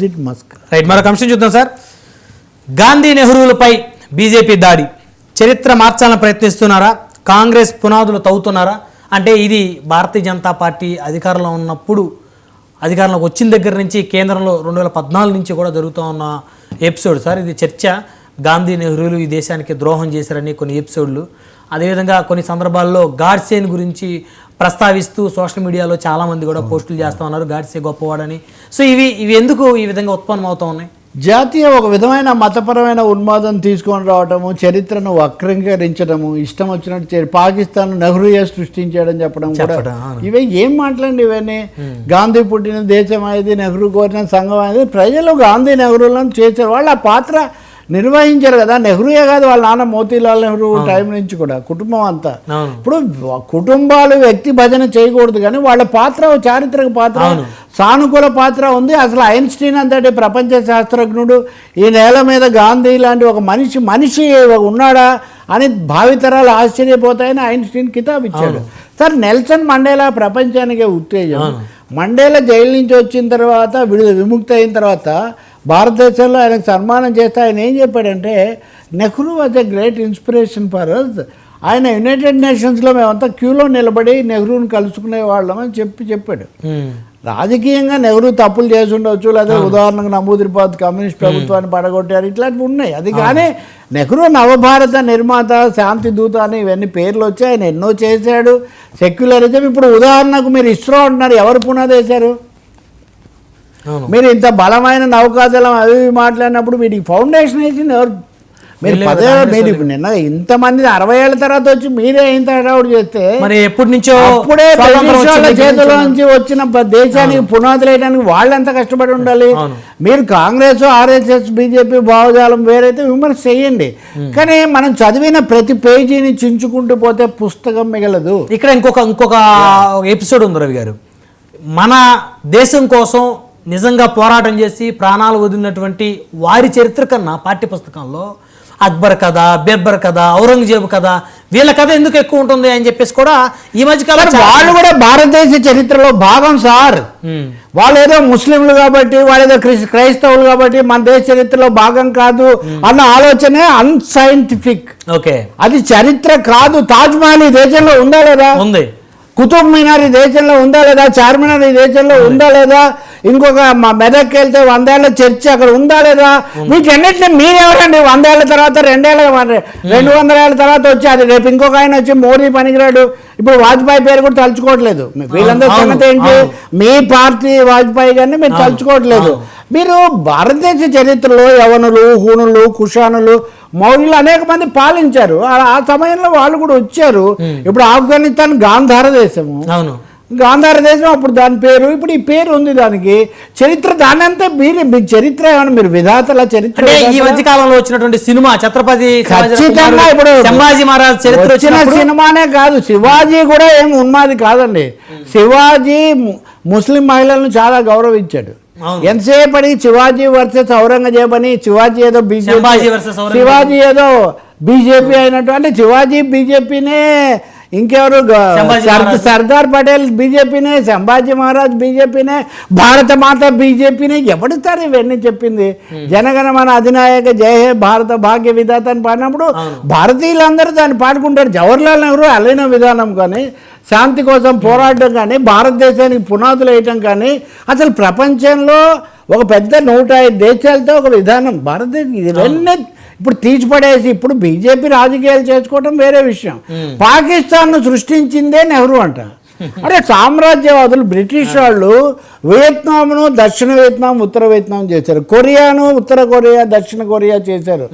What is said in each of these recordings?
Right, మరొక అంశం చూద్దాం సార్. గాంధీ నెహ్రూలపై బీజేపీ దాడి చరిత్ర మార్చాలని ప్రయత్నిస్తున్నారా? కాంగ్రెస్ పునాదులు తవ్వుతున్నారా? అంటే ఇది భారతీయ జనతా పార్టీ అధికారంలో ఉన్నప్పుడు, అధికారంలోకి వచ్చిన దగ్గర నుంచి కేంద్రంలో 2014 నుంచి కూడా జరుగుతూ ఉన్న ఎపిసోడ్ సార్. ఇది చర్చ. గాంధీ నెహ్రూలు ఈ దేశానికి ద్రోహం చేశారని కొన్ని ఎపిసోడ్లు, అదేవిధంగా కొన్ని సందర్భాల్లో గాడ్సేన్ గురించి ప్రస్తావిస్తూ సోషల్ మీడియాలో చాలామంది కూడా పోస్టులు చేస్తూ ఉన్నారు, గాడ్సే గొప్పవాడని. సో ఇవి ఎందుకు ఈ విధంగా ఉత్పన్నం అవుతూ ఉన్నాయి? జాతీయ ఒక విధమైన మతపరమైన ఉన్మాదం తీసుకొని రావటము, చరిత్రను వక్రీకరించడము, ఇష్టం వచ్చినట్టు పాకిస్తాన్ నెహ్రూయే సృష్టించాడని చెప్పడం కూడా, ఇవే ఏం మాట్లాడండి ఇవన్నీ. గాంధీ పుట్టిన దేశం అనేది, నెహ్రూ కోరిన సంఘం అనేది, ప్రజలు గాంధీ నెహ్రూలను చేశారు, వాళ్ళు ఆ పాత్ర నిర్వహించారు కదా. నెహ్రూయే కాదు, వాళ్ళ నాన్న మోతీలాల్ నెహ్రూ టైం నుంచి కూడా కుటుంబం అంతా. ఇప్పుడు కుటుంబాలు వ్యక్తి భజన చేయకూడదు, కానీ వాళ్ళ పాత్ర చారిత్రక పాత్ర, సానుకూల పాత్ర ఉంది. అసలు ఐన్స్టీన్ అంతటి ప్రపంచ శాస్త్రజ్ఞుడు, ఈ నేల మీద గాంధీ లాంటి ఒక మనిషి ఉన్నాడా అని భావితరాలు ఆశ్చర్యపోతాయని ఐన్స్టీన్ కితాబ్ ఇచ్చాడు సార్. నెల్సన్ మండేలా ప్రపంచానికే ఉత్తేజం. మండేలా జైలు నుంచి వచ్చిన తర్వాత, విముక్తి అయిన తర్వాత భారతదేశంలో ఆయనకు సన్మానం చేస్తే ఆయన ఏం చెప్పాడంటే, Nehru was a great inspiration for us. ఆయన యునైటెడ్ నేషన్స్లో మేమంతా క్యూలో నిలబడి నెహ్రూని కలుసుకునే వాళ్ళం అని చెప్పాడు. రాజకీయంగా నెహ్రూ తప్పులు చేసి ఉండవచ్చు, లేదా ఉదాహరణకు నమూదిరిపాద్ కమ్యూనిస్ట్ ప్రభుత్వాన్ని పడగొట్టారు, ఇట్లాంటివి ఉన్నాయి. అది కానీ నెహ్రూ నవభారత నిర్మాత, శాంతి దూత అని ఇవన్నీ పేర్లు వచ్చి ఆయన ఎన్నో చేశాడు. సెక్యులరిజం, ఇప్పుడు ఉదాహరణకు మీరు ఇస్రో అంటున్నారు, ఎవరు పునాది వేశారు? మీరు ఇంత బలమైన నౌకాదళం అవి మాట్లాడినప్పుడు వీటికి ఫౌండేషన్ వేసింది ఎవరు? మీరు మీరు నిన్న ఇంతమంది 60 ఏళ్ల తర్వాత వచ్చి మీరే ఇంత హడావుడు చేస్తే ఎప్పటి నుంచో అప్పుడే చేతుల నుంచి వచ్చిన దేశానికి పునాదులు వేయడానికి వాళ్ళు ఎంత కష్టపడి ఉండాలి? మీరు కాంగ్రెస్, ఆర్ఎస్ఎస్, బీజేపీ భావజాలం వేరైతే విమర్శ చేయండి, కానీ మనం చదివిన ప్రతి పేజీని చించుకుంటూ పోతే పుస్తకం మిగలదు. ఇక్కడ ఇంకొక ఎపిసోడ్ ఉంది రవి గారు. మన దేశం కోసం నిజంగా పోరాటం చేసి ప్రాణాలు వదిలినటువంటి వారి చరిత్ర కన్నా పాఠ్య పుస్తకంలో అక్బర్ కథ, బెబ్బర్ కథ, ఔరంగజేబు కథ, వీళ్ళ కథ ఎందుకు ఎక్కువ ఉంటుంది అని చెప్పేసి కూడా ఈ మధ్యకాలం వాళ్ళు కూడా భారతదేశ చరిత్రలో భాగం సార్. వాళ్ళు ఏదో ముస్లింలు కాబట్టి, వాళ్ళు ఏదో క్రైస్తవులు కాబట్టి మన దేశ చరిత్రలో భాగం కాదు అన్న ఆలోచనే అన్సైంటిఫిక్. ఓకే, అది చరిత్ర కాదు. తాజ్ మహల్ ఈ దేశంలో ఉందా లేదా? ఉంది. కుతుబ్ మినార్ ఈ దేశంలో ఉందా లేదా? చార్మినార్ ఈ దేశంలో ఉందా లేదా? ఇంకొక మెదక్కి వెళ్తే 100 ఏళ్ల చర్చ అక్కడ ఉందా లేదా? వీటన్నిటిని మీరెవరండి 100 ఏళ్ల తర్వాత, 200 ఏళ్ల తర్వాత వచ్చి, అది రేపు ఇంకొక ఆయన వచ్చి మోడీ పనికిరాడు, ఇప్పుడు వాజ్పేయి పేరు కూడా తలుచుకోవట్లేదు. వీళ్ళందరూ సంగతి ఏంటి? మీ పార్టీ వాజ్పేయి గారిని మీరు తలుచుకోవట్లేదు. మీరు భారతదేశ చరిత్రలో యవనులు, హూణులు, కుషానులు, మౌర్యులు అనేక మంది పాలించారు. ఆ సమయంలో వాళ్ళు కూడా వచ్చారు. ఇప్పుడు ఆఫ్ఘనిస్తాన్ గాంధార దేశము, గాంధార దేశం అప్పుడు దాని పేరు, ఇప్పుడు ఈ పేరు ఉంది దానికి. చరిత్ర దాని అంతా మీ చరిత్ర ఏమన్నా మీరు విధాతల చరిత్ర. ఈ మధ్య కాలంలో వచ్చినటువంటి సినిమా ఛత్రపతి, ఖచ్చితంగా ఇప్పుడు శివాజీ మహారాజ్ చరిత్ర వచ్చిన సినిమానే కాదు. శివాజీ కూడా ఏం ఉన్మాది కాదండి. శివాజీ ముస్లిం మహిళలను చాలా గౌరవించాడు. ఎంతసేపటి శివాజీ వర్సెస్ ఔరంగజేబ్ అని, శివాజీ ఏదో శివాజీ ఏదో బీజేపీ అయినట్టు, అంటే శివాజీ బీజేపీనే, ఇంకెవరు సర్దార్ పటేల్ బీజేపీనే, సంభాజీ మహారాజ్ బీజేపీనే, భారత మాత బీజేపీనే. ఎవడుతారు ఇవన్నీ చెప్పింది? జనగణమన అధినాయక జయ హే భారత భాగ్య విధాత అని పాడినప్పుడు భారతీయులందరూ దాన్ని పాడుకుంటారు. జవహర్లాల్ నెహ్రూ అలైన విధానం కానీ, శాంతి కోసం పోరాటం కానీ, భారతదేశానికి పునాదులు వేయటం కానీ, అసలు ప్రపంచంలో ఒక పెద్ద 105 దేశాలతో ఒక విధానం భారతదేశం. ఇవన్నీ ఇప్పుడు తీసిపడేసి ఇప్పుడు బీజేపీ రాజకీయాలు చేసుకోవటం వేరే విషయం. పాకిస్తాన్ను సృష్టించిందే నెహ్రూ అంట. అంటే సామ్రాజ్యవాదులు బ్రిటిష్ వాళ్ళు వియత్నాంను దక్షిణ వియత్నాం, ఉత్తర వియత్నాం చేశారు. కొరియాను ఉత్తర కొరియా, దక్షిణ కొరియా చేశారు.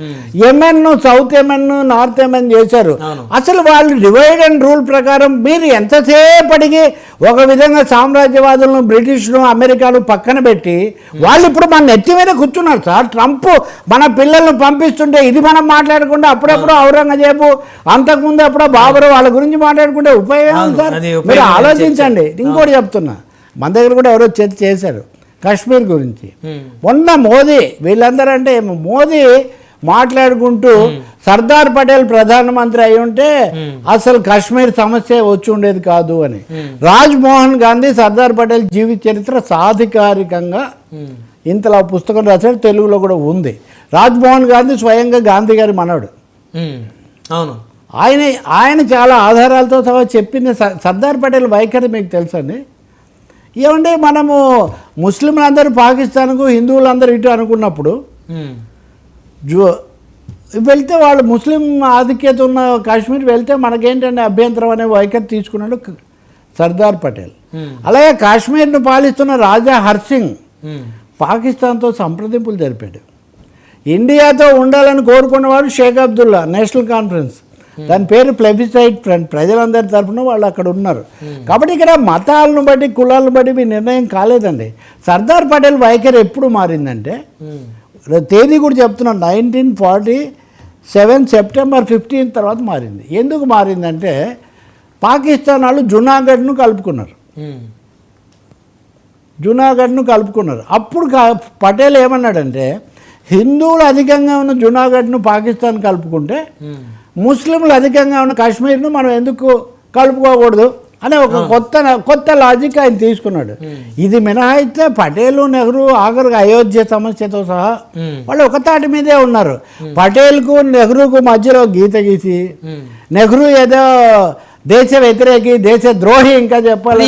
యెమెన్ను సౌత్ యెమెన్, నార్త్ యెమెన్ చేశారు. అసలు వాళ్ళు డివైడ్ అండ్ రూల్ ప్రకారం మీరు ఎంతసేపటికి ఒక విధంగా సామ్రాజ్యవాదులను, బ్రిటిష్ను, అమెరికాను పక్కన పెట్టి వాళ్ళు ఇప్పుడు మన నెత్తి మీద కూర్చున్నారు సార్. ట్రంప్ మన పిల్లలను పంపిస్తుంటే ఇది మనం మాట్లాడకుండా అప్పుడప్పుడు ఔరంగజేబు, అంతకుముందు అప్పుడు బాబరు, వాళ్ళ గురించి మాట్లాడుకుంటే ఉపయోగం సార్. మీరు ఆలోచించండి. ఇంకోటి చెప్తున్నా, మన దగ్గర కూడా ఎవరో చర్చ చేశారు కాశ్మీర్ గురించి. మొన్న మోదీ, వీళ్ళందరూ అంటే మోదీ మాట్లాడుకుంటూ సర్దార్ పటేల్ ప్రధానమంత్రి అయి ఉంటే అసలు కాశ్మీర్ సమస్య వచ్చి ఉండేది కాదు అని. రాజ్మోహన్ గాంధీ సర్దార్ పటేల్ జీవిత చరిత్ర సాధికారికంగా ఇంతలా పుస్తకం రాశాడు, తెలుగులో కూడా ఉంది. రాజ్మోహన్ గాంధీ స్వయంగా గాంధీ గారి మనవడు. అవును, ఆయన చాలా ఆధారాలతో సహా చెప్పింది. సర్దార్ పటేల్ వైఖరి మీకు తెలుసండి. ఏమంటే మనము ముస్లింలందరూ పాకిస్తాన్కు, హిందువులందరూ ఇటు అనుకున్నప్పుడు వెళ్తే వాళ్ళు ముస్లిం ఆధిక్యత ఉన్న కాశ్మీర్ వెళ్తే మనకేంటంటే అభ్యంతరం అనే వైఖరి తీసుకున్నాడు సర్దార్ పటేల్. అలాగే కాశ్మీర్ను పాలిస్తున్న రాజా హర్సింగ్ పాకిస్తాన్తో సంప్రదింపులు జరిపాడు. ఇండియాతో ఉండాలని కోరుకున్నవాడు షేక్ అబ్దుల్లా, నేషనల్ కాన్ఫరెన్స్, దాని పేరు ప్లెబిసైట్ ఫ్రంట్, ప్రజలందరి తరఫున వాళ్ళు అక్కడ ఉన్నారు. కాబట్టి ఇక్కడ మతాలను బట్టి, కులాలను బట్టి మీ నిర్ణయం కాలేదండి. సర్దార్ పటేల్ వైఖరి ఎప్పుడు మారిందంటే, తేదీ కూడా చెప్తున్నాను, 1947 సెప్టెంబర్ 15 తర్వాత మారింది. ఎందుకు మారిందంటే పాకిస్తాన్ వాళ్ళు జునాగఢ్ను కలుపుకున్నారు. అప్పుడు పటేల్ ఏమన్నాడంటే, హిందువులు అధికంగా ఉన్న జునాగఢ్ను పాకిస్తాన్ కలుపుకుంటే ముస్లింలు అధికంగా ఉన్న కాశ్మీర్ను మనం ఎందుకు కలుపుకోకూడదు అనే ఒక కొత్త లాజిక్ ఆయన తీసుకున్నాడు. ఇది మినహాయిస్తే పటేలు, నెహ్రూ ఆఖరికి అయోధ్య సమస్యతో సహా వాళ్ళు ఒక తాటి మీదే ఉన్నారు. పటేల్కు నెహ్రూకు మధ్యలో గీత గీసి, నెహ్రూ ఏదో దేశ వ్యతిరేకి, దేశ ద్రోహి ఇంకా చెప్పాలి.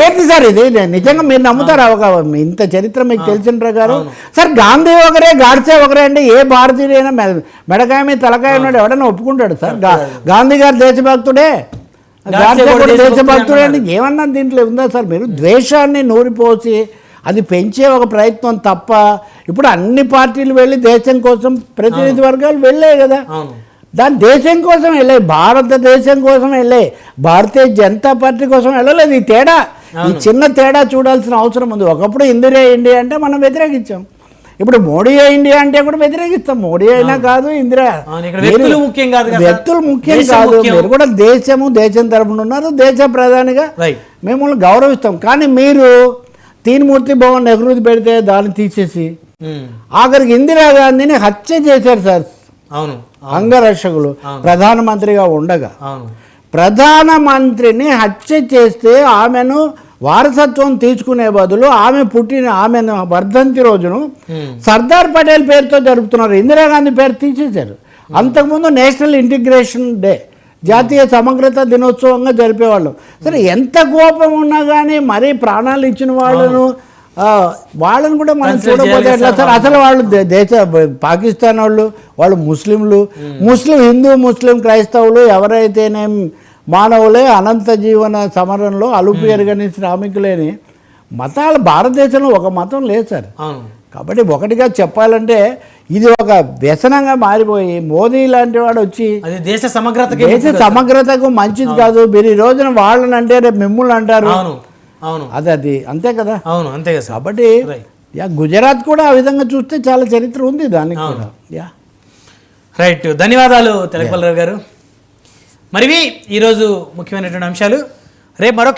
ఏంటి సార్ ఇది? నిజంగా మీరు నమ్ముతారా? ఒక ఇంత చరిత్ర మీకు తెలిసిన ప్రకారం సార్ గాంధీ ఒకరే, గాడ్సే ఒకరే అంటే ఏ భారతీయుడైనా మెడకాయ మీద తలకాయ ఉన్నాడు ఎవడైనా ఒప్పుకుంటాడు సార్? గాంధీ గారు దేశభక్తుడే, గాడ్సే కూడా దేశభక్తుడే అంటే ఏమన్నా దీంట్లో ఉందా సార్? మీరు ద్వేషాన్ని నూరిపోసి అది పెంచే ఒక ప్రయత్నం తప్ప. ఇప్పుడు అన్ని పార్టీలు వెళ్ళి దేశం కోసం ప్రతినిధి వర్గాలు వెళ్ళాయి కదా, దాని దేశం కోసం వెళ్ళాయి, భారతదేశం కోసం వెళ్ళాయి, భారతీయ జనతా పార్టీ కోసం వెళ్ళలేదు. ఈ తేడా, ఈ చిన్న తేడా చూడాల్సిన అవసరం ఉంది. ఒకప్పుడు ఇందిరా ఇండియా అంటే మనం వ్యతిరేకించాం, ఇప్పుడు మోడీ ఇండియా అంటే కూడా వ్యతిరేకిస్తాం. మోడీ అయినా కాదు, ఇందిరా, వ్యక్తులు ముఖ్యం కాదు. మీరు కూడా దేశం తరపున ఉన్నారు, దేశ ప్రధానిగా మిమ్మల్ని గౌరవిస్తాం. కానీ మీరు తీన్మూర్తి భవన్ నెహ్రూది పెడితే దాన్ని తీసేసి ఆఖరికి ఇందిరాగాంధీని హత్య చేశారు సార్. అవును, అంగరక్షకులు ప్రధానమంత్రిగా ఉండగా ప్రధానమంత్రిని హత్య చేస్తే ఆమెను వారసత్వం తీసుకునే బదులు ఆమెను వర్ధంతి రోజును సర్దార్ పటేల్ పేరుతో జరుపుతున్నారు. ఇందిరాగాంధీ పేరు తీసేశారు. అంతకుముందు నేషనల్ ఇంటిగ్రేషన్ డే, జాతీయ సమగ్రత దినోత్సవంగా జరిపేవాళ్ళు. సరే, ఎంత కోపం ఉన్నా కానీ మరీ ప్రాణాలు ఇచ్చిన వాళ్ళను కూడా మనం చూడకపోతే ఎట్లా సార్? అసలు వాళ్ళు పాకిస్తాన్ వాళ్ళు హిందూ ముస్లిం క్రైస్తవులు ఎవరైతేనే మానవులే అనంత జీవన సమరంలో అలుపు ఎరగని శ్రామికులేని మతాలు భారతదేశంలో ఒక మతం లేదు సార్. కాబట్టి ఒకటిగా చెప్పాలంటే ఇది ఒక వ్యసనంగా మారిపోయి మోదీ లాంటి వాడు వచ్చి దేశ సమగ్రతకు మంచిది కాదు. మీరు ఈ రోజున వాళ్ళని అంటే రేపు మిమ్మల్ని అంటారు. అది అంతే కదా. అంతే కదా. కాబట్టి గుజరాత్ కూడా ఆ విధంగా చూస్తే చాలా చరిత్ర ఉంది దానికి కూడా. రైట్, ధన్యవాదాలు తెలకపల్లిరావు గారు. మరివి ఈరోజు ముఖ్యమైనటువంటి అంశాలు. రేపు మరొక